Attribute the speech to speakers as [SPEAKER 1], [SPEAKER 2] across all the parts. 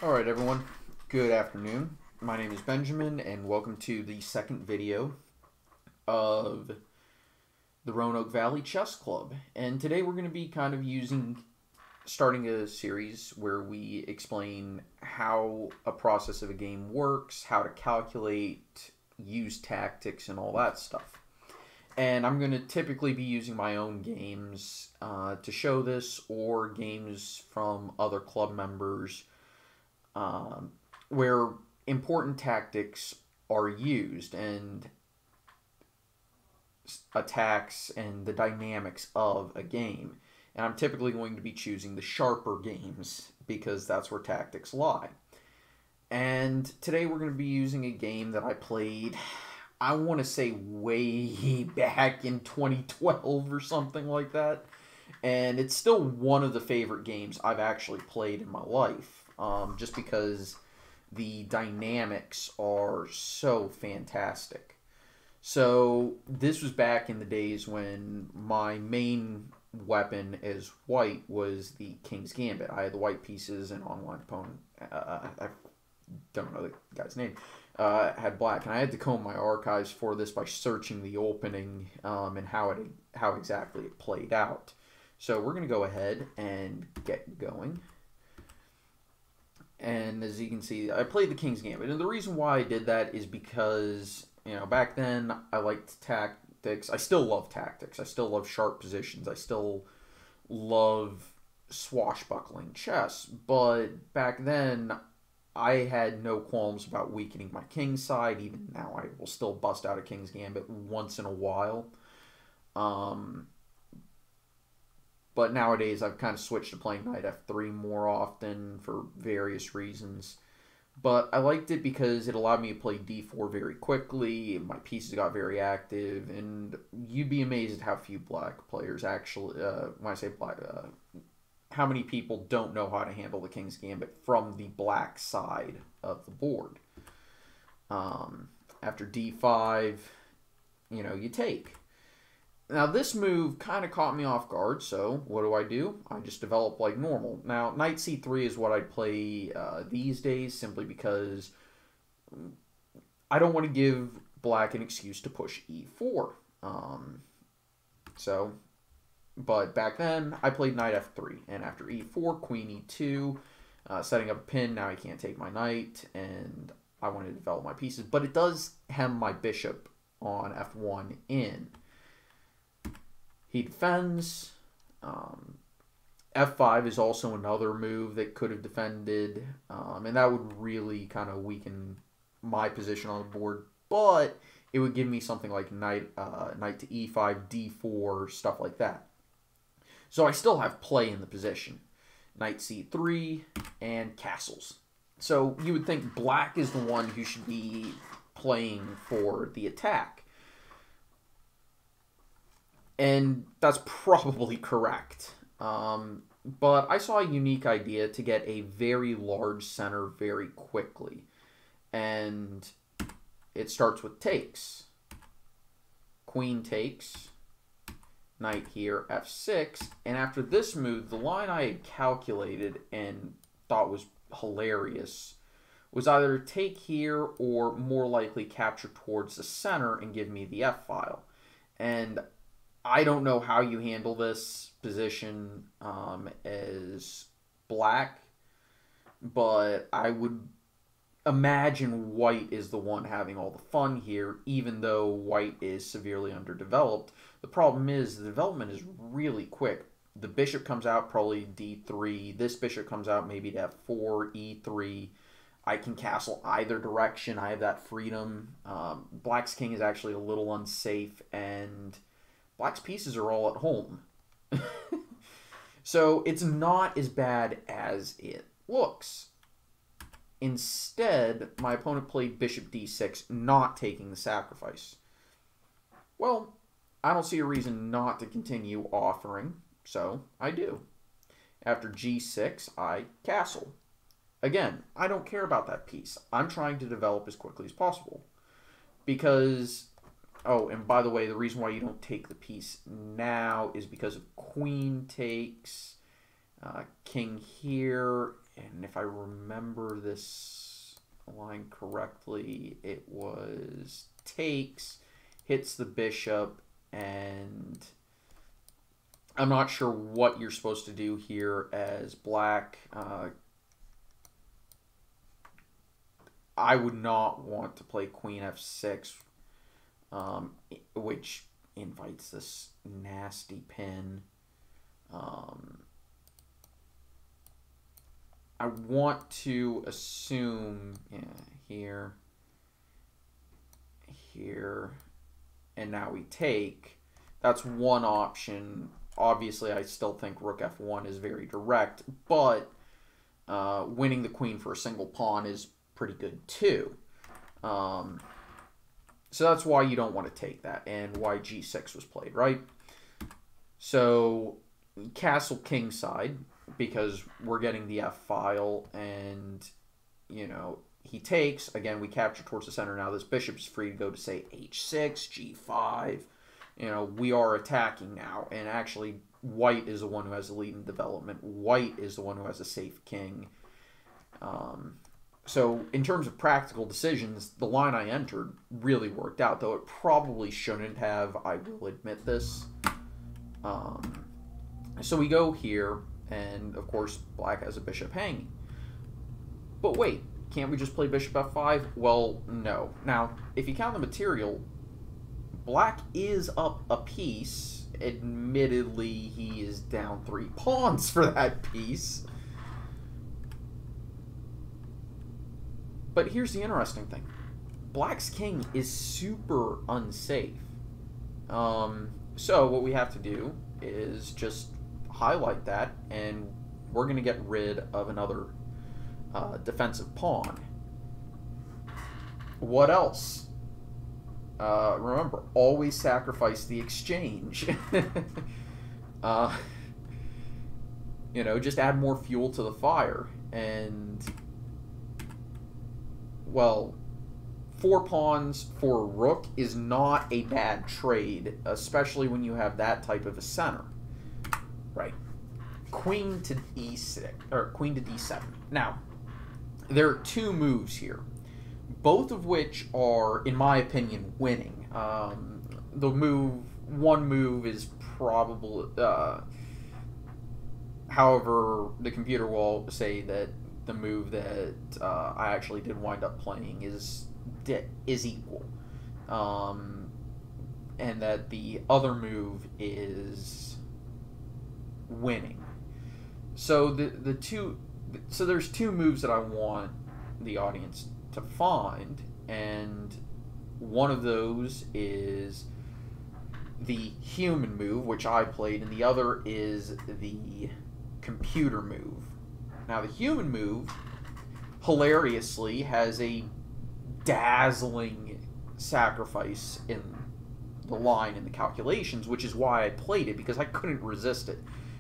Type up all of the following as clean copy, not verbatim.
[SPEAKER 1] Alright everyone, good afternoon. My name is Benjamin and welcome to the second video of the Roanoke Valley Chess Club. And today we're going to be starting a series where we explain how a process of a game works, how to calculate, use tactics, and all that stuff. And I'm going to typically be using my own games to show this, or games from other club members where important tactics are used and attacks and the dynamics of a game. And I'm typically going to be choosing the sharper games because that's where tactics lie. And today we're going to be using a game that I played, I want to say way back in 2012 or something like that. And it's still one of the favorite games I've actually played in my life. Just because the dynamics are so fantastic. So this was back in the days when my main weapon as white was the King's Gambit. I had the white pieces, and online opponent, I don't know the guy's name, had black. And I had to comb my archives for this by searching the opening and how exactly it played out. So we're going to go ahead and get going. And as you can see, I played the King's Gambit. And the reason why I did that is because, back then I liked tactics. I still love tactics. I still love sharp positions. I still love swashbuckling chess. But back then, I had no qualms about weakening my king's side. Even now, I will still bust out a King's Gambit once in a while. But nowadays, I've kind of switched to playing knight f3 more often for various reasons. But I liked it because it allowed me to play d4 very quickly. My pieces got very active. And you'd be amazed at how few black players actually, when I say black, how many people don't know how to handle the King's Gambit from the black side of the board. After d5, you take. Now, this move kind of caught me off guard, so what do? I just develop like normal. Now, knight c3 is what I play these days, simply because I don't want to give black an excuse to push e4. But back then, I played knight f3, and after e4, queen e2, setting up a pin. Now I can't take my knight, and I want to develop my pieces. But it does hem my bishop on f1 in. He defends. F5 is also another move that could have defended, and that would really kind of weaken my position on the board. But it would give me something like knight to e5, d4, stuff like that. So I still have play in the position. Knight c3 and castles. So you would think black is the one who should be playing for the attack. And that's probably correct. But I saw a unique idea to get a very large center very quickly. And it starts with takes. Queen takes. Knight here, f6. And after this move, the line I had calculated and thought was hilarious was either take here or more likely capture towards the center and give me the f-file. And I don't know how you handle this position as black, but I would imagine white is the one having all the fun here, even though white is severely underdeveloped. The problem is the development is really quick. The bishop comes out probably d3. This bishop comes out maybe to f4, e3. I can castle either direction. I have that freedom. Black's king is actually a little unsafe, and black's pieces are all at home. So it's not as bad as it looks. Instead, my opponent played bishop d6, not taking the sacrifice. Well, I don't see a reason not to continue offering, so I do. After g6, I castle. Again, I don't care about that piece. I'm trying to develop as quickly as possible. Because, oh, and by the way, the reason why you don't take the piece now is because of queen takes, king here, And if I remember this line correctly, it was takes, hits the bishop, and I'm not sure what you're supposed to do here as black. I would not want to play queen f6, which invites this nasty pin. I want to assume, yeah, here, and now we take. That's one option. Obviously, I still think rook f1 is very direct, but winning the queen for a single pawn is pretty good too. So that's why you don't want to take that, and why g6 was played, right? So castle kingside, because we're getting the f file, and you know, he takes. Again, we capture towards the center. Now this bishop is free to go to, say, h6, g5. You know, we are attacking now, and actually white is the one who has the lead in development. White is the one who has a safe king. So in terms of practical decisions, the line I entered really worked out, though it probably shouldn't have. I will admit this. So we go here, and of course black has a bishop hanging. But wait, can't we just play bishop f5? Well, no. Now, if you count the material, black is up a piece. Admittedly, he is down 3 pawns for that piece. But here's the interesting thing. Black's king is super unsafe. So what we have to do is just highlight that, and we're going to get rid of another defensive pawn. What else? Remember, always sacrifice the exchange. You know, just add more fuel to the fire. And, well, 4 pawns for a rook is not a bad trade, especially when you have that type of a center. Right. Queen to e6, or queen to d7. Now, there are 2 moves here, both of which are, in my opinion, winning. One move is probably, however, the computer will say that the move that I actually did wind up playing is equal, and that the other move is winning. So there's 2 moves that I want the audience to find, and one of those is the human move, which I played, and the other is the computer move. Now, the human move, hilariously, has a dazzling sacrifice in the line in the calculations, which is why I played it, because I couldn't resist it.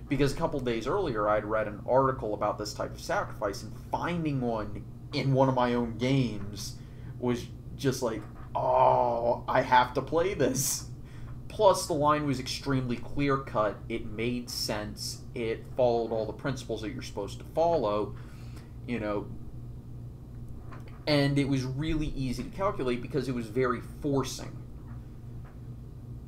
[SPEAKER 1] Because a couple days earlier, I'd read an article about this type of sacrifice, and finding one in one of my own games was just like, oh, I have to play this. Plus, the line was extremely clear-cut. It made sense. It followed all the principles that you're supposed to follow, you know. And it was really easy to calculate because it was very forcing.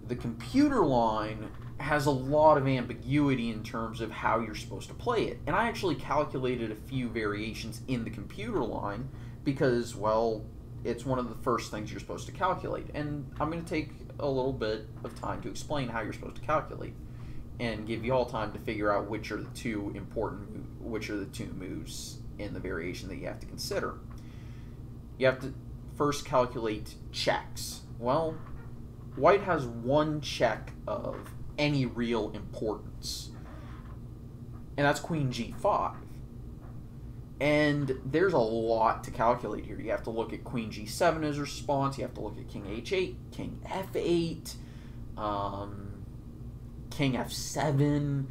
[SPEAKER 1] The computer line has a lot of ambiguity in terms of how you're supposed to play it. And I actually calculated a few variations in the computer line because, well, it's one of the first things you're supposed to calculate. And I'm going to take a little bit of time to explain how you're supposed to calculate and give you all time to figure out which are the 2 moves in the variation that you have to consider. You have to first calculate checks. Well, white has 1 check of any real importance, and that's queen g5. And there's a lot to calculate here. You have to look at queen g7 as a response. You have to look at king h8, king f8, king f7.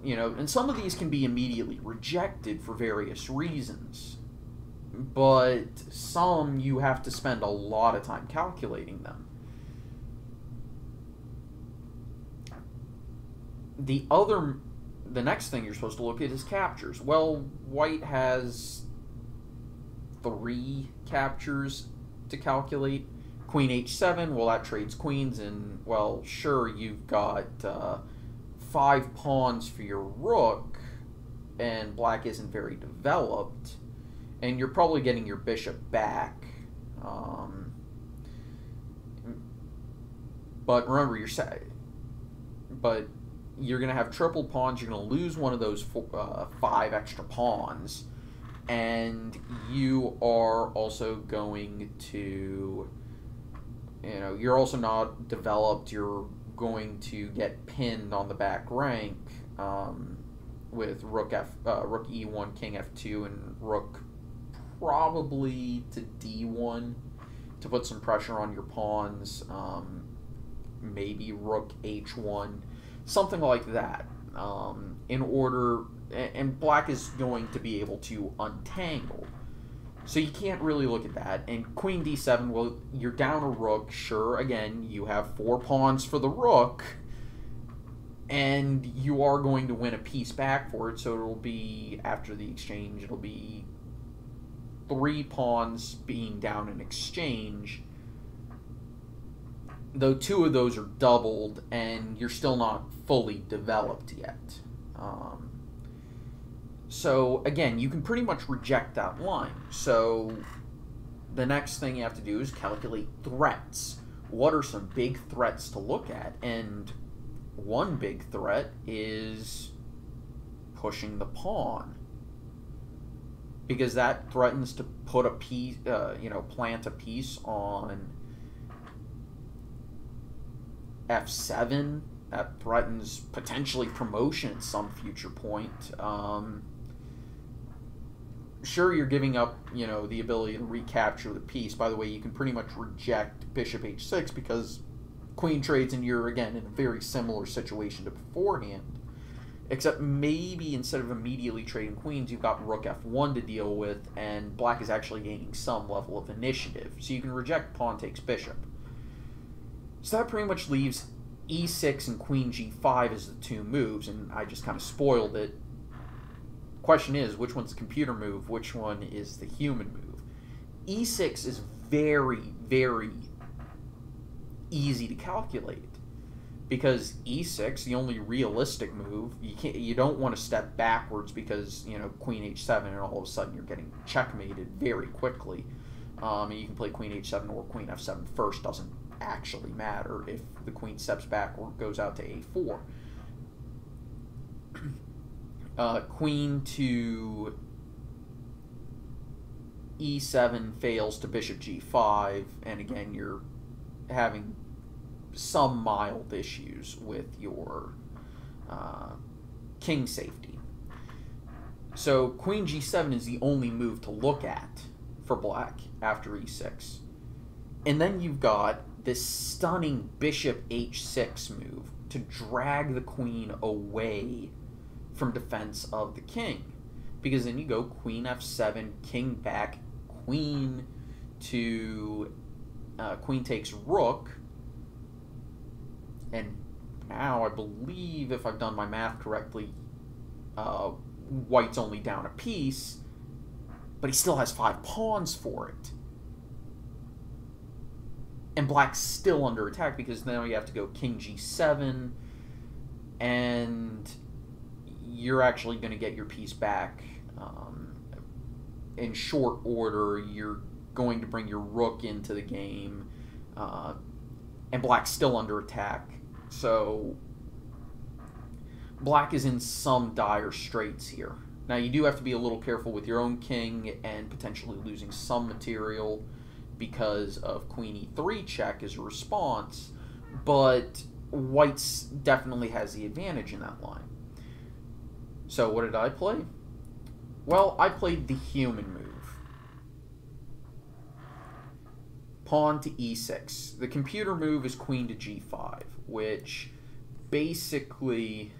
[SPEAKER 1] You know, and some of these can be immediately rejected for various reasons. But some you have to spend a lot of time calculating them. the next thing you're supposed to look at is captures. Well, white has 3 captures to calculate. Queen h7, well, that trades queens, and, well, sure, you've got 5 pawns for your rook, and black isn't very developed, and you're probably getting your bishop back. But remember, you're going to have triple pawns. You're going to lose one of those 5 extra pawns, and you are also going to, you're also not developed. You're going to get pinned on the back rank with rook e1, king f2, and rook probably to d1 to put some pressure on your pawns. Maybe rook h1, something like that. In order, and black is going to be able to untangle. So you can't really look at that. And queen d7, well, you're down a rook. Sure, again, you have 4 pawns for the rook, and you are going to win a piece back for it. So it'll be, after the exchange, it'll be 3 pawns being down in exchange, though 2 of those are doubled, and you're still not fully developed yet. So, again, you can pretty much reject that line. So, the next thing you have to do is calculate threats. What are some big threats to look at? And one big threat is pushing the pawn, because that threatens to put a piece, plant a piece on f7. That threatens potentially promotion at some future point. Sure, you're giving up, the ability to recapture the piece. By the way, you can pretty much reject bishop h6 because queen trades, and you're, again, in a very similar situation to beforehand. Except maybe instead of immediately trading queens, you've got rook f1 to deal with, and black is actually gaining some level of initiative. So you can reject pawn takes bishop. So that pretty much leaves e6 and queen g5 as the 2 moves, and I just kind of spoiled it. Question is, which one's the computer move? Which one is the human move? e6 is very, very easy to calculate, because e6, the only realistic move, you don't want to step backwards because, queen h7, and all of a sudden you're getting checkmated very quickly. And you can play queen h7 or queen f7 first, doesn't actually matter if the queen steps back or goes out to a4. Queen to e7 fails to bishop g5, and again, you're having some mild issues with your king safety. So queen g7 is the only move to look at for black after e6. And then you've got this stunning bishop h6 move to drag the queen away from defense of the king. Because then you go queen f7, king back, queen to queen takes rook, and now I believe, if I've done my math correctly, white's only down a piece, but he still has 5 pawns for it. And black's still under attack, because now you have to go king g7, and you're actually going to get your piece back in short order. You're going to bring your rook into the game, and black's still under attack. So black is in some dire straits here. Now, you do have to be a little careful with your own king and potentially losing some material because of queen e3 check as a response, but white's definitely has the advantage in that line. So what did I play? Well, I played the human move. Pawn to e6. The computer move is queen to g5, which basically,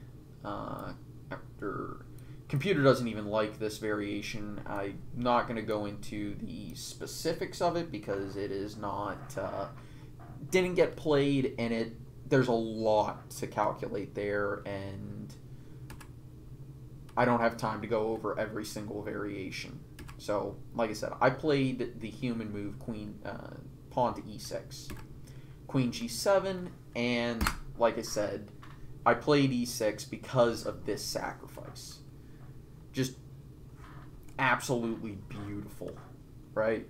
[SPEAKER 1] computer doesn't even like this variation. I'm not going to go into the specifics of it because it is not, didn't get played, and there's a lot to calculate there, and I don't have time to go over every single variation. So, like I said, I played the human move pawn to e6, queen g7, and like I said, I played e6 because of this sacrifice. Just absolutely beautiful, right?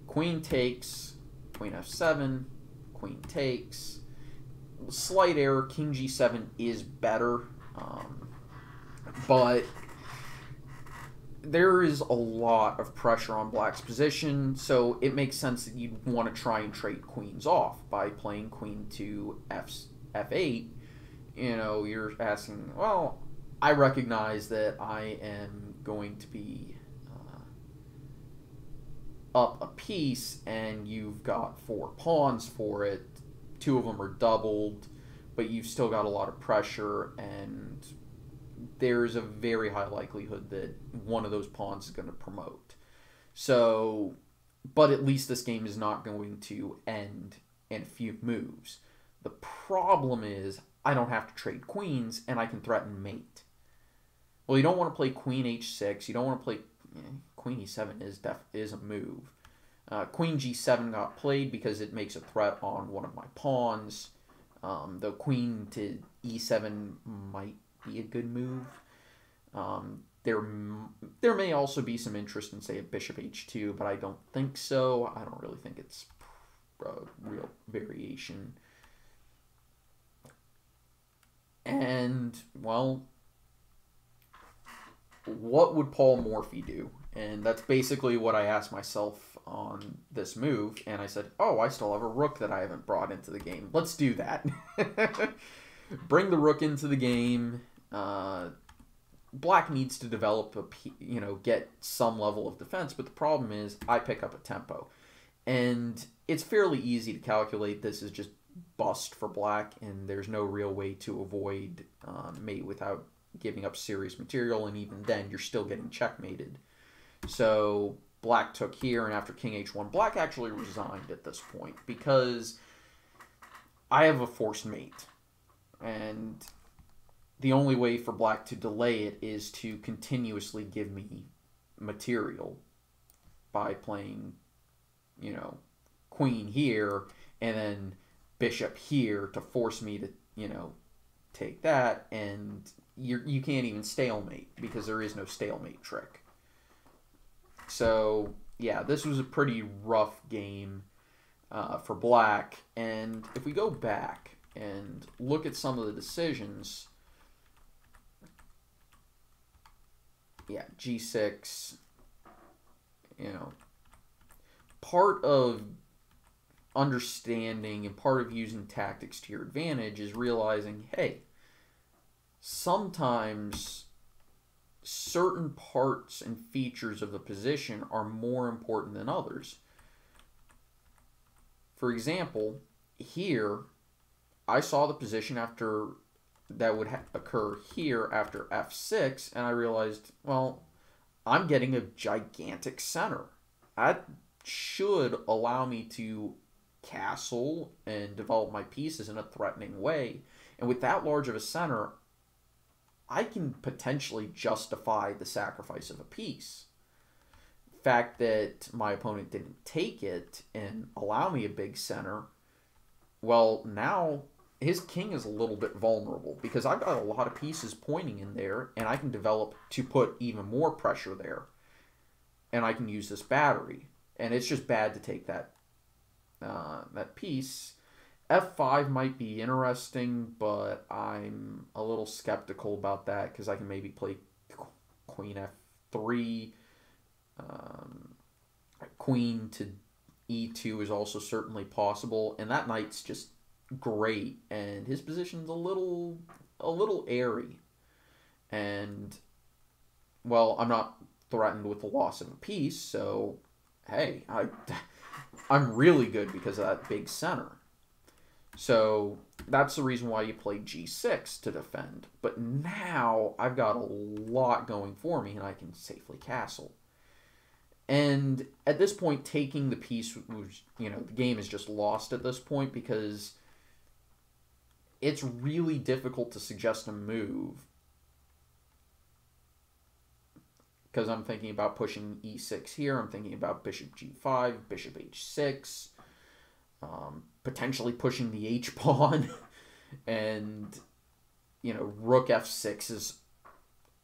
[SPEAKER 1] Queen takes, queen f7, queen takes. Slight error, king g7 is better, but there is a lot of pressure on black's position, so it makes sense that you'd want to try and trade queens off by playing queen to f8. You know, you're asking, well, I recognize that I am going to be up a piece, and you've got 4 pawns for it. 2 of them are doubled, but you've still got a lot of pressure, and there's a very high likelihood that one of those pawns is going to promote. So, but at least this game is not going to end in a few moves. The problem is I don't have to trade queens, and I can threaten mate. Well, you don't want to play queen h6. You don't want to play queen e7 is a move. Queen g7 got played because it makes a threat on one of my pawns. Though queen to e7 might be a good move. There may also be some interest in, say, a bishop h2, but I don't think so. I don't really think it's a real variation. And, well, what would Paul Morphy do? And that's basically what I asked myself on this move. And I said, oh, I still have a rook that I haven't brought into the game. Let's do that. Bring the rook into the game. Black needs to develop get some level of defense. But the problem is I pick up a tempo. And it's fairly easy to calculate this is just bust for black. And there's no real way to avoid mate without giving up serious material, and even then you're still getting checkmated. So black took here, and after king h1, black actually resigned at this point because I have a forced mate, and the only way for black to delay it is to continuously give me material by playing, queen here and then bishop here to force me to, take that, and you can't even stalemate because there is no stalemate trick. So, yeah, this was a pretty rough game for black. And if we go back and look at some of the decisions, yeah, g6, part of understanding and part of using tactics to your advantage is realizing, hey, sometimes certain parts and features of the position are more important than others. For example, here, I saw the position after that would occur here after f6, and I realized, well, I'm getting a gigantic center. That should allow me to castle and develop my pieces in a threatening way. And with that large of a center, I can potentially justify the sacrifice of a piece. The fact that my opponent didn't take it and allow me a big center, well, now his king is a little bit vulnerable because I've got a lot of pieces pointing in there, and I can develop to put even more pressure there. And I can use this battery. And it's just bad to take that piece. f5 might be interesting, but I'm a little skeptical about that because I can maybe play queen f3. Queen to e2 is also certainly possible, and that knight's just great, and his position's a little airy. And, well, I'm not threatened with the loss of a piece, so, hey, I'm really good because of that big center. So that's the reason why you play g6 to defend. But now I've got a lot going for me, and I can safely castle. And at this point, taking the piece was, the game is just lost at this point because it's really difficult to suggest a move because I'm thinking about pushing e6 here. I'm thinking about bishop g5, bishop h6, potentially pushing the h-pawn, and, you know, rook f6 is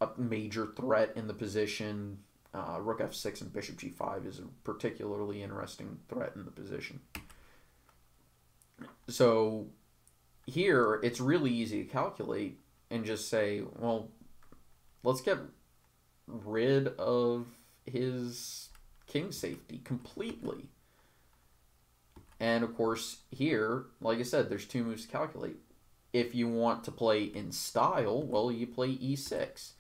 [SPEAKER 1] a major threat in the position. Rook f6 and bishop g5 is a particularly interesting threat in the position. So here, it's really easy to calculate and just say, well, let's get rid of his king safety completely. And of course, here, like I said, there's two moves to calculate. If you want to play in style, well, you play e6.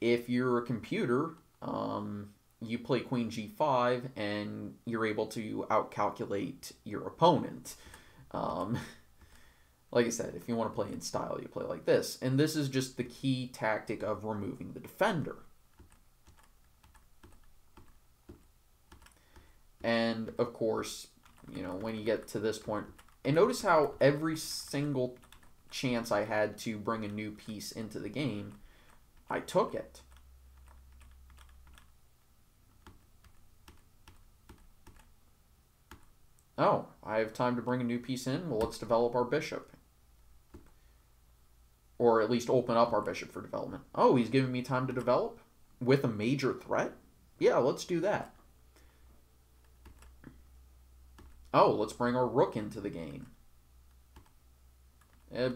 [SPEAKER 1] If you're a computer, you play queen g5, and you're able to outcalculate your opponent. Like I said, if you want to play in style, you play like this. And this is just the key tactic of removing the defender. And, of course, you know, when you get to this point, and notice how every single chance I had to bring a new piece into the game, I took it. Oh, I have time to bring a new piece in? Well, let's develop our bishop. Or at least open up our bishop for development. Oh, he's giving me time to develop? With a major threat? Yeah, let's do that. Oh, let's bring our rook into the game.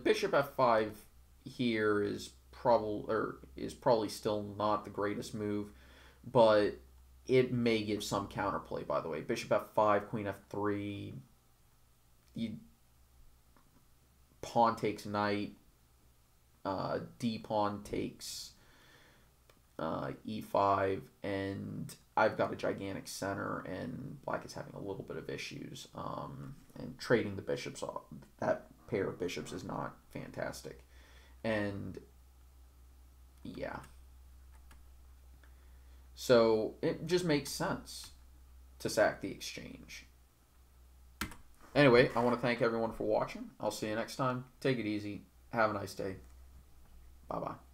[SPEAKER 1] Bishop f5 here is probably still not the greatest move, but it may give some counterplay, by the way. Bishop f5, queen f3, pawn takes knight, d pawn takes e5, and I've got a gigantic center, and black is having a little bit of issues, and trading the bishops off. That pair of bishops is not fantastic, and yeah. So it just makes sense to sack the exchange. Anyway, I want to thank everyone for watching. I'll see you next time. Take it easy. Have a nice day. Bye-bye.